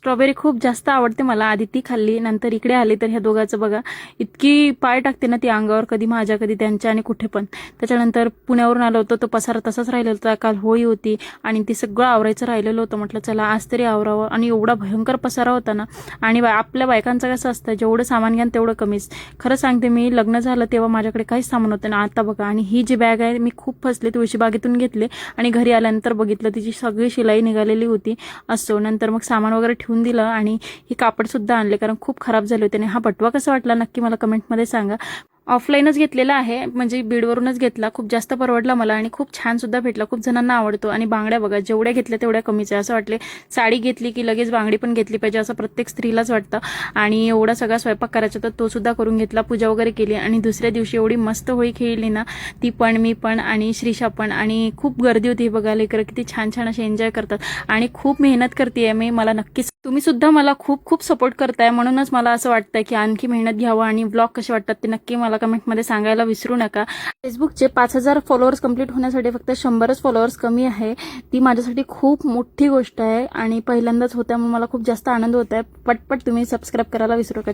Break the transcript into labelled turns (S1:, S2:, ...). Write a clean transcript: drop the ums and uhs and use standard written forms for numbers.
S1: Strawberry खूप जास्त आवडते मला. आधी ती खाल्ली, नंतर इकडे आली तर ह्या दोघांचं बघा इतकी पाय टाकते ना ती अंगावर, कधी माझ्या कधी त्यांच्या आणि कुठे पण. त्याच्यानंतर पुण्यावरून आलो होतो, तो पसारा तसाच राहिलेला होता. काल होळी होती आणि ते सगळं आवरायचं राहिलेलं होतं. म्हटलं चला आज तरी आवरावं, आणि एवढा भयंकर पसारा होता ना. आणि आपल्या बायकांचं कसं असतं, जेवढं सामान घ्यान तेवढं कमीच. खरं सांगते, मी लग्न झालं तेव्हा माझ्याकडे काहीच सामान होतं ना. आता बघा, आणि ही जी बॅग आहे मी खूप फसले, तुळशीबागेतून घेतले आणि घरी आल्यानंतर बघितलं तिची सगळी शिलाई निघालेली होती. असो, नंतर मग सामान वगैरे ठेवून दिलं आणि ही कापडसुद्धा आणले कारण खूप खराब झाले होते. आणि हा बटवा कसा वाटला नक्की मला कमेंटमध्ये सांगा. ऑफलाईनच घेतलेला आहे, म्हणजे बीडवरूनच घेतला. खूप जास्त परवडला मला आणि खूप छान सुद्धा भेटला. खूप जणांना आवडतो. आणि बांगड्या बघा, जेवढ्या घेतल्या तेवढ्या कमीच आहे. असं वाटले साडी घेतली की लगेच बांगडी पण घेतली पाहिजे, असं प्रत्येक स्त्रीलाच वाटतं. आणि एवढा सगळा स्वयंपाक करायचा तर तो सुद्धा करून घेतला, पूजा वगैरे केली. आणि दुसऱ्या दिवशी एवढी मस्त होळी खेळली ना, ती पण, मी पण आणि श्रीषा पण. आणि खूप गर्दी होती बघा, लेकरं किती छान छान असे एन्जॉय करतात. आणि खूप मेहनत करते मी, मला नक्कीच तुम्ही सुद्धा मला खूप खूप सपोर्ट करताय. म्हणूनच मला असं वाटतंय की आणखी मेहनत घ्यावं. आणि ब्लॉग कसे वाटतात ते नक्की मला कमेंटमध्ये सांगायला विसरू नका. फेसबुकचे 5000 फॉलोअर्स कंप्लीट होण्यासाठी फक्त 100च फॉलोअर्स कमी आहे. ती माझ्यासाठी खूप मोठी गोष्ट आहे आणि पहिल्यांदाच होत्या, म्हणून मला खूप जास्त आनंद होत आहे. पटपट तुम्ही सबस्क्राईब करायला विसरू नका.